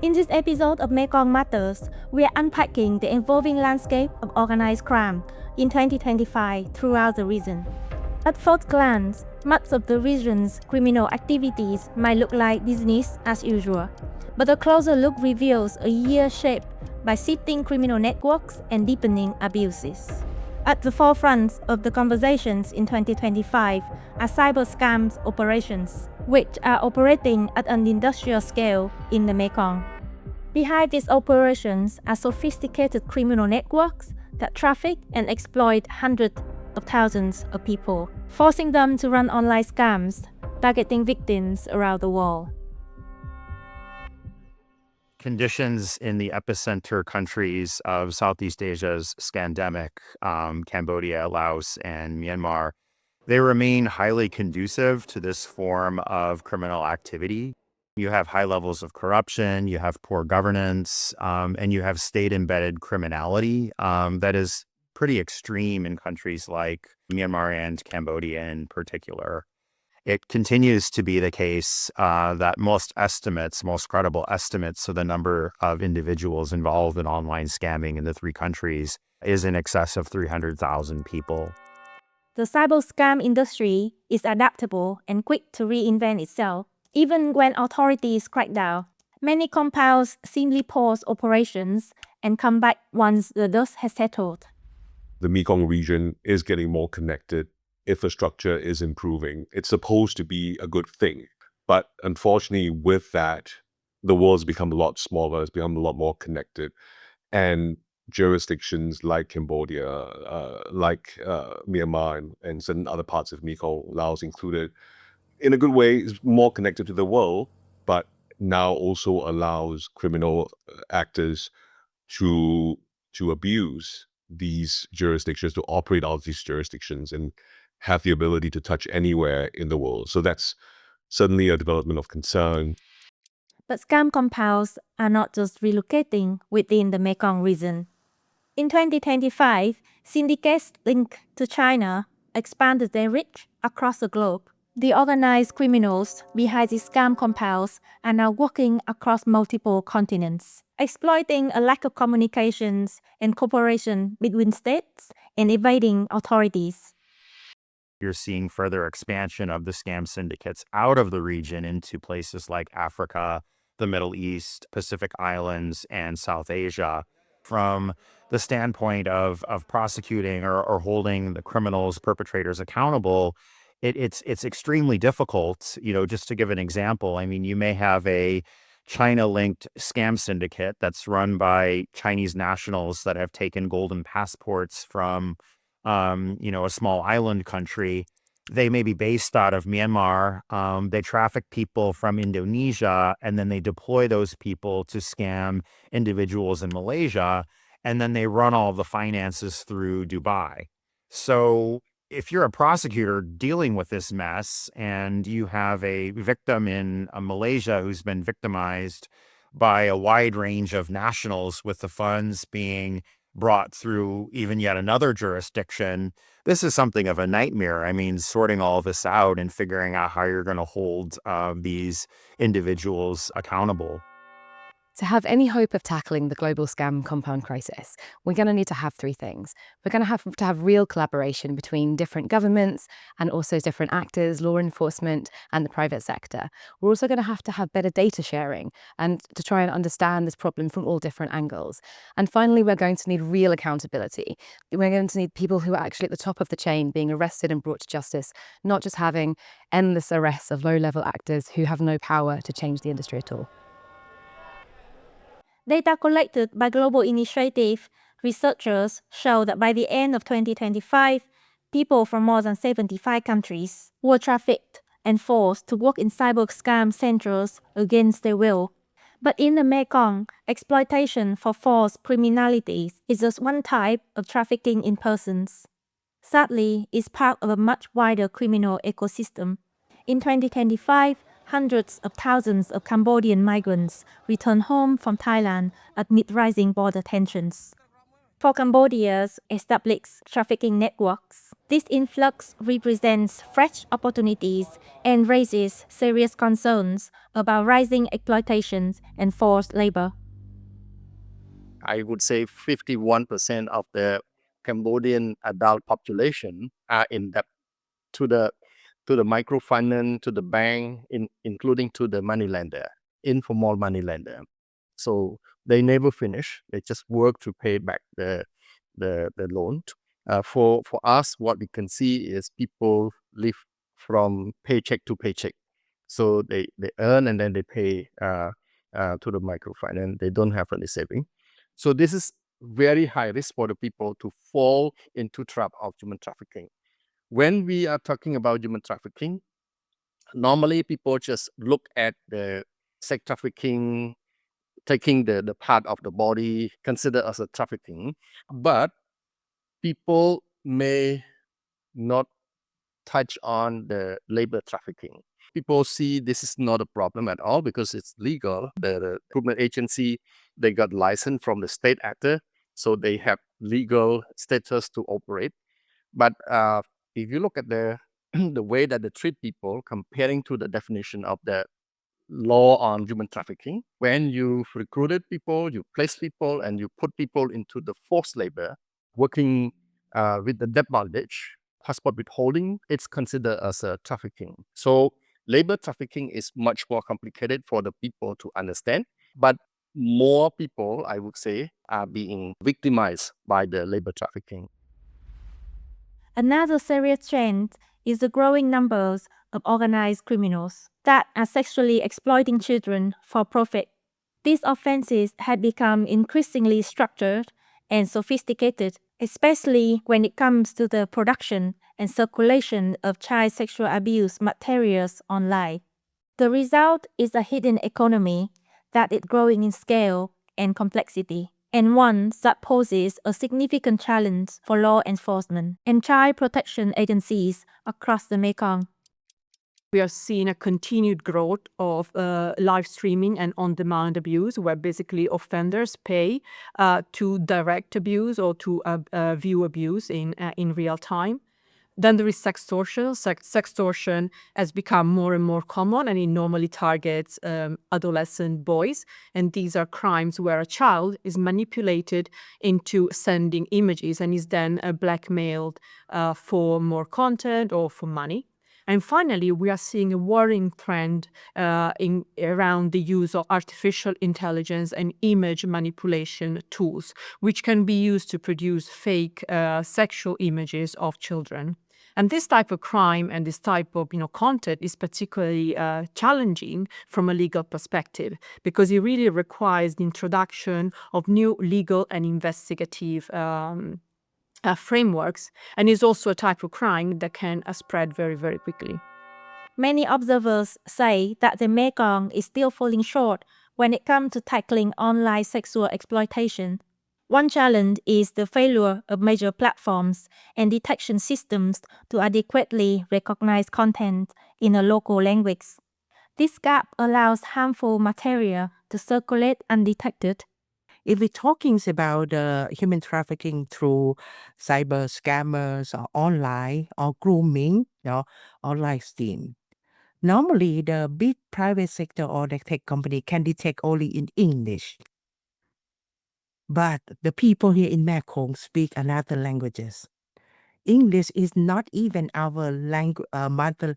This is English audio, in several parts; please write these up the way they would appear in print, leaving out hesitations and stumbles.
In this episode of Mekong Matters, we are unpacking the evolving landscape of organized crime in 2025 throughout the region. At first glance, much of the region's criminal activities might look like business as usual, but a closer look reveals a year shaped by shifting criminal networks and deepening abuses. At the forefront of the conversations in 2025 are cyber scams operations, which are operating at an industrial scale in the Mekong. Behind these operations are sophisticated criminal networks that traffic and exploit hundreds of thousands of people, forcing them to run online scams, targeting victims around the world. Conditions in the epicenter countries of Southeast Asia's scandemic, Cambodia, Laos, and Myanmar, they remain highly conducive to this form of criminal activity. You have high levels of corruption, you have poor governance, and you have state-embedded criminality that is pretty extreme in countries like Myanmar and Cambodia in particular. It continues to be the case that most credible estimates of the number of individuals involved in online scamming in the three countries is in excess of 300,000 people. The cyber scam industry is adaptable and quick to reinvent itself, even when authorities crack down. Many compounds simply pause operations and come back once the dust has settled. The Mekong region is getting more connected. Infrastructure is improving. It's supposed to be a good thing. But unfortunately, with that, the world's become a lot smaller, it's become a lot more connected. And jurisdictions like Cambodia, Myanmar, and certain other parts of Mekong, Laos included, in a good way, is more connected to the world, but now also allows criminal actors to abuse these jurisdictions, to operate out of these jurisdictions and have the ability to touch anywhere in the world. So that's certainly a development of concern. But scam compounds are not just relocating within the Mekong region. In 2025, syndicates linked to China expanded their reach across the globe. The organized criminals behind these scam compounds are now working across multiple continents, exploiting a lack of communications and cooperation between states and evading authorities. You're seeing further expansion of the scam syndicates out of the region into places like Africa, the Middle East, Pacific Islands, and South Asia. From the standpoint of prosecuting or holding the criminals, perpetrators accountable, it's extremely difficult. Just to give an example, you may have a China-linked scam syndicate that's run by Chinese nationals that have taken golden passports from a small island country. They may be based out of Myanmar. They traffic people from Indonesia, and then they deploy those people to scam individuals in Malaysia, and then they run all the finances through Dubai. So if you're a prosecutor dealing with this mess and you have a victim in Malaysia who's been victimized by a wide range of nationals with the funds being brought through even yet another jurisdiction, this is something of a nightmare. Sorting all of this out and figuring out how you're going to hold these individuals accountable. To have any hope of tackling the global scam compound crisis, we're going to need to have three things. We're going to have real collaboration between different governments and also different actors, law enforcement, and the private sector. We're also going to have better data sharing and to try and understand this problem from all different angles. And finally, we're going to need real accountability. We're going to need people who are actually at the top of the chain being arrested and brought to justice, not just having endless arrests of low-level actors who have no power to change the industry at all. Data collected by Global Initiative researchers show that by the end of 2025, people from more than 75 countries were trafficked and forced to work in cyber scam centers against their will. But in the Mekong, exploitation for forced criminality is just one type of trafficking in persons. Sadly, it's part of a much wider criminal ecosystem. In 2025, hundreds of thousands of Cambodian migrants returned home from Thailand amid rising border tensions. For Cambodia's established trafficking networks, this influx represents fresh opportunities and raises serious concerns about rising exploitations and forced labor. I would say 51% of the Cambodian adult population are in debt to the microfinance, to the bank, including to the moneylender, informal moneylender. So they never finish. They just work to pay back the loan. For us, what we can see is people live from paycheck to paycheck. So they earn and then they pay to the microfinance. They don't have any saving. So this is very high risk for the people to fall into trap of human trafficking. When we are talking about human trafficking, normally people just look at the sex trafficking, taking the part of the body, consider as a trafficking, but people may not touch on the labor trafficking. People see this is not a problem at all because it's legal. The recruitment agency, they got license from the state actor, so they have legal status to operate. But if you look at the the way that they treat people, comparing to the definition of the law on human trafficking, when you recruited people, you place people, and you put people into the forced labor, working with the debt bondage, passport withholding, it's considered as a trafficking. So labor trafficking is much more complicated for the people to understand, but more people, I would say, are being victimized by the labor trafficking. Another serious trend is the growing numbers of organized criminals that are sexually exploiting children for profit. These offenses have become increasingly structured and sophisticated, especially when it comes to the production and circulation of child sexual abuse materials online. The result is a hidden economy that is growing in scale and complexity, and one that poses a significant challenge for law enforcement and child protection agencies across the Mekong. We are seeing a continued growth of live streaming and on-demand abuse, where basically offenders pay to direct abuse or to view abuse in real time. Then there is sextortion. Sextortion has become more and more common, and it normally targets adolescent boys. And these are crimes where a child is manipulated into sending images and is then blackmailed for more content or for money. And finally, we are seeing a worrying trend around the use of artificial intelligence and image manipulation tools, which can be used to produce fake sexual images of children. And this type of crime and this type of content is particularly challenging from a legal perspective, because it really requires the introduction of new legal and investigative frameworks, and is also a type of crime that can spread very, very quickly. Many observers say that the Mekong is still falling short when it comes to tackling online sexual exploitation. One challenge is the failure of major platforms and detection systems to adequately recognize content in a local language. This gap allows harmful material to circulate undetected. If we're talking about human trafficking through cyber scammers or online or grooming, or live stream, normally the big private sector or the tech company can detect only in English. But the people here in Mekong speak another languages. English is not even our mother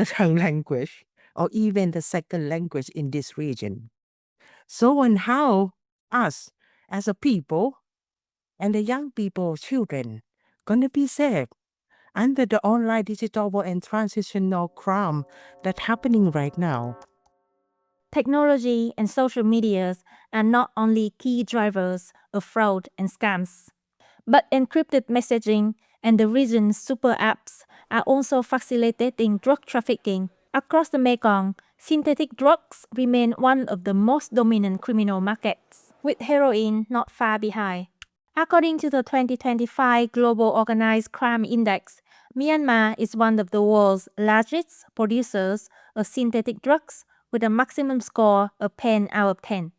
tongue language, or even the second language in this region. So on how us as a people and the young people, children, gonna be safe under the online digital world and transitional crime that's happening right now. Technology and social medias are not only key drivers of fraud and scams, but encrypted messaging and the region's super apps are also facilitating drug trafficking. Across the Mekong, synthetic drugs remain one of the most dominant criminal markets, with heroin not far behind. According to the 2025 Global Organized Crime Index, Myanmar is one of the world's largest producers of synthetic drugs, with a maximum score of 10 out of 10.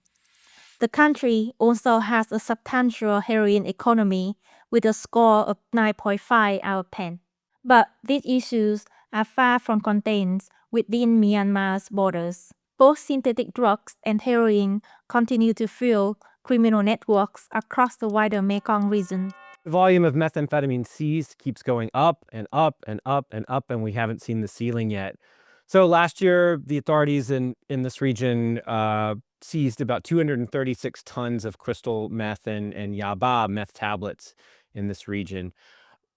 The country also has a substantial heroin economy with a score of 9.5 out of 10. But these issues are far from contained within Myanmar's borders. Both synthetic drugs and heroin continue to fuel criminal networks across the wider Mekong region. The volume of methamphetamine seized keeps going up and up and up and up, and we haven't seen the ceiling yet. So last year, the authorities in this region seized about 236 tons of crystal meth and yaba meth tablets in this region.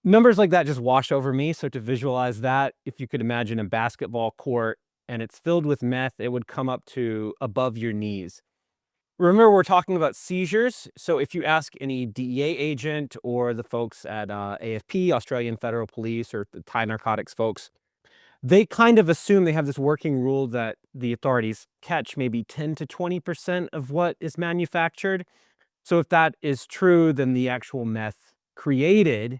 Numbers like that just wash over me. So to visualize that, if you could imagine a basketball court and it's filled with meth, it would come up to above your knees. Remember, we're talking about seizures. So if you ask any DEA agent or the folks at AFP, Australian Federal Police, or the Thai narcotics folks, they kind of assume they have this working rule that the authorities catch maybe 10 to 20% of what is manufactured. So if that is true, then the actual meth created,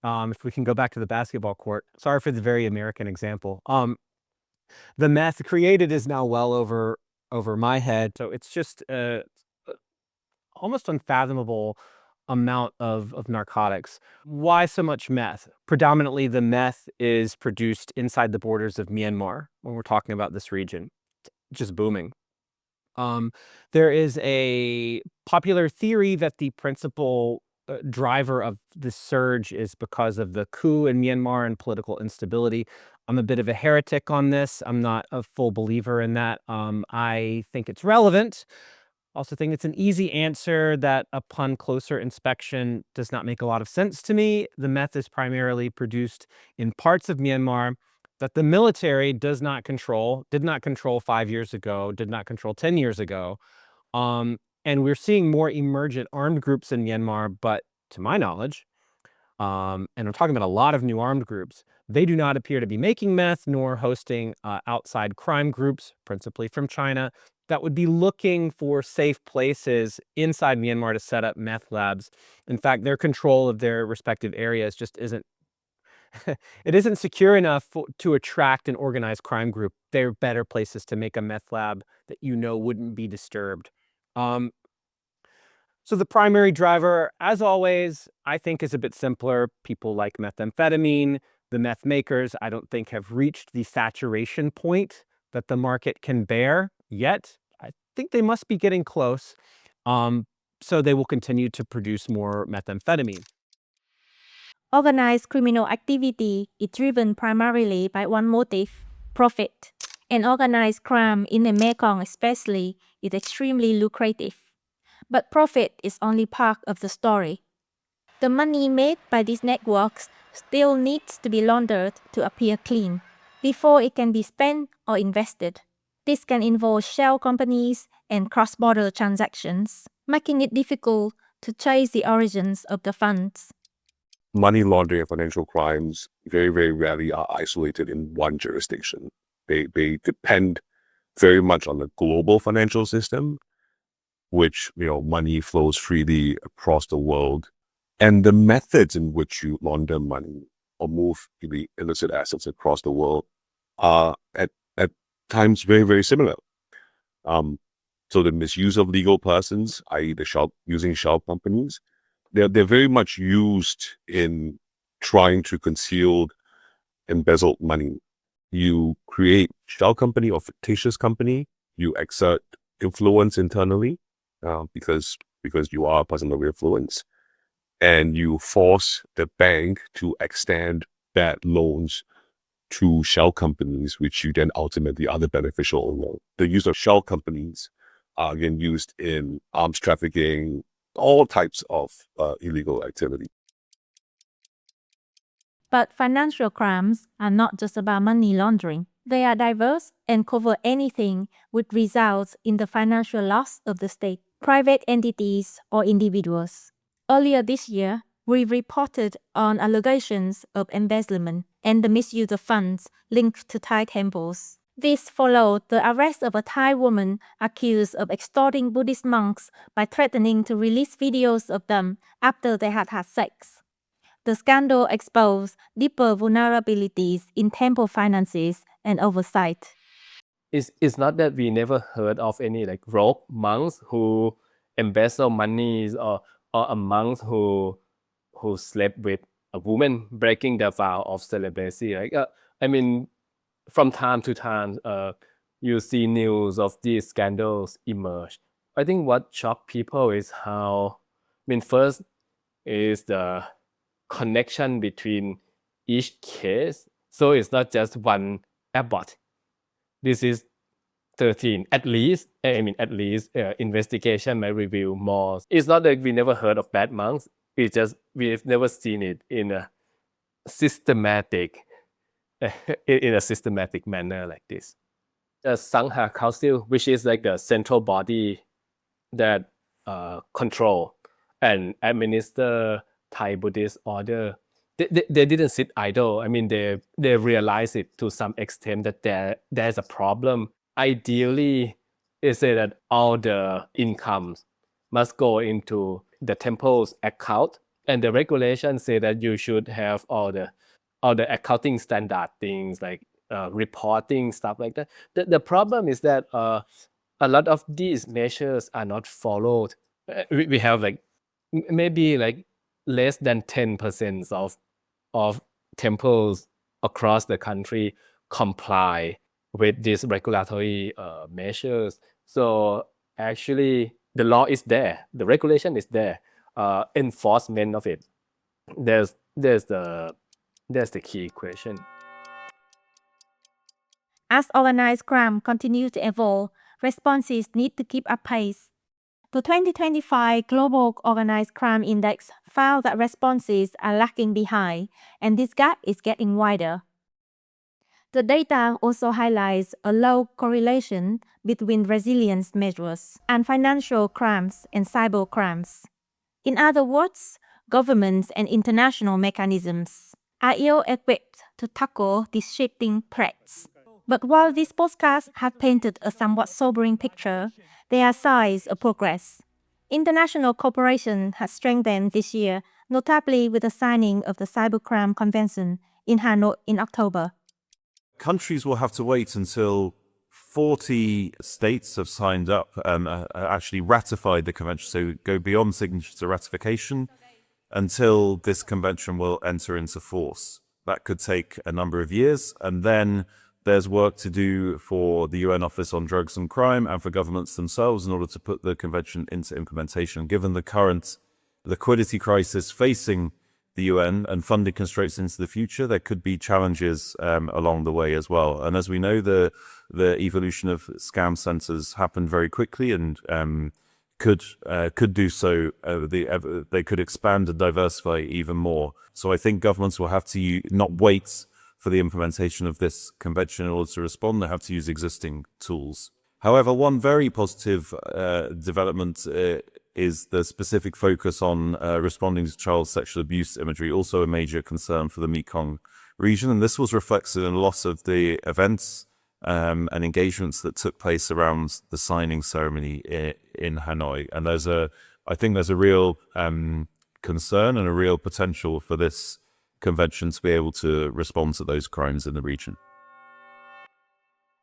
if we can go back to the basketball court, sorry for the very American example, the meth created is now well over my head. So it's just almost unfathomable amount of narcotics. Why so much meth? Predominantly, the meth is produced inside the borders of Myanmar when we're talking about this region. It's just booming. There is a popular theory that the principal driver of this surge is because of the coup in Myanmar and political instability. I'm a bit of a heretic on this. I'm not a full believer in that. I think it's relevant. Also think it's an easy answer that upon closer inspection does not make a lot of sense to me. The meth is primarily produced in parts of Myanmar that the military did not control 5 years ago, did not control 10 years ago. And we're seeing more emergent armed groups in Myanmar, but to my knowledge, and I'm talking about a lot of new armed groups, they do not appear to be making meth nor hosting outside crime groups, principally from China, that would be looking for safe places inside Myanmar to set up meth labs. In fact, their control of their respective areas just isn't it isn't secure enough to attract an organized crime group. They're better places to make a meth lab that wouldn't be disturbed. So the primary driver, as always, I think is a bit simpler. People like methamphetamine. The meth makers, I don't think, have reached the saturation point that the market can bear yet. I think they must be getting close. So they will continue to produce more methamphetamine. Organized criminal activity is driven primarily by one motive, profit. And organized crime in the Mekong especially is extremely lucrative. But profit is only part of the story. The money made by these networks still needs to be laundered to appear clean before it can be spent or invested. This can involve shell companies and cross-border transactions, making it difficult to trace the origins of the funds. Money laundering and financial crimes very, very rarely are isolated in one jurisdiction. They depend very much on the global financial system, which, money flows freely across the world. And the methods in which you launder money or move the illicit assets across the world are at times very, very similar. So the misuse of legal persons, i.e. using shell companies, they're very much used in trying to conceal embezzled money. You create shell company or fictitious company, you exert influence internally because you are a person of influence, and you force the bank to extend bad loans to shell companies, which you then ultimately are the beneficial owner. The use of shell companies are again used in arms trafficking, all types of illegal activity. But financial crimes are not just about money laundering. They are diverse and cover anything which results in the financial loss of the state, private entities, or individuals. Earlier this year, we reported on allegations of embezzlement and the misuse of funds linked to Thai temples. This followed the arrest of a Thai woman accused of extorting Buddhist monks by threatening to release videos of them after they had had sex. The scandal exposed deeper vulnerabilities in temple finances and oversight. It's not that we never heard of any rogue monks who embezzle monies or a monk who slept with a woman, breaking the vow of celibacy. I mean, from time to time, you see news of these scandals emerge. I think what shocked people is how, first is the connection between each case. So it's not just one abbot. This is 13. At least, investigation may reveal more. It's not that we never heard of bad monks. It's just we've never seen it in a systematic manner like this. The Sangha Council, which is like the central body that control and administer Thai Buddhist order, they didn't sit idle. They realized it to some extent that there's a problem. Ideally, it said that all the incomes must go into the temple's account, and the regulations say that you should have all the accounting standard things like reporting, stuff like that. The problem is that a lot of these measures are not followed. We have maybe less than 10% of temples across the country comply with these regulatory measures. So actually, the law is there, the regulation is there. Enforcement of it, there's the key question. As organized crime continues to evolve, responses need to keep up pace. The 2025 Global Organized Crime Index found that responses are lagging behind, and this gap is getting wider. The data also highlights a low correlation between resilience measures and financial crimes and cyber crimes. In other words, governments and international mechanisms are ill-equipped to tackle these shifting threats. But while these podcasts have painted a somewhat sobering picture, there are signs of progress. International cooperation has strengthened this year, notably with the signing of the Cybercrime Convention in Hanoi in October. Countries will have to wait until 40 states have signed up and actually ratified the convention, so go beyond signature to ratification, until this convention will enter into force. That could take a number of years, and then there's work to do for the UN Office on Drugs and Crime and for governments themselves in order to put the convention into implementation. Given the current liquidity crisis facing the UN and funding constraints into the future, there could be challenges along the way as well. And as we know, the evolution of scam centers happened very quickly and could do so. They could expand and diversify even more. So I think governments will have to not wait for the implementation of this convention in order to respond. They have to use existing tools. However, one very positive development is the specific focus on responding to child sexual abuse imagery, also a major concern for the Mekong region. And this was reflected in a lot of the events and engagements that took place around the signing ceremony in Hanoi. And I think there's a real concern and a real potential for this convention to be able to respond to those crimes in the region.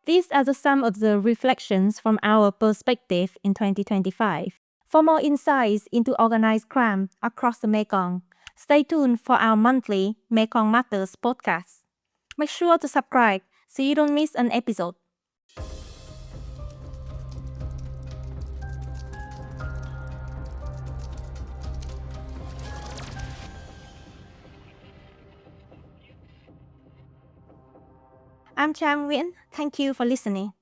These are some of the reflections from our perspective in 2025. For more insights into organized crime across the Mekong, stay tuned for our monthly Mekong Matters podcast. Make sure to subscribe so you don't miss an episode. I'm Trang Nguyen. Thank you for listening.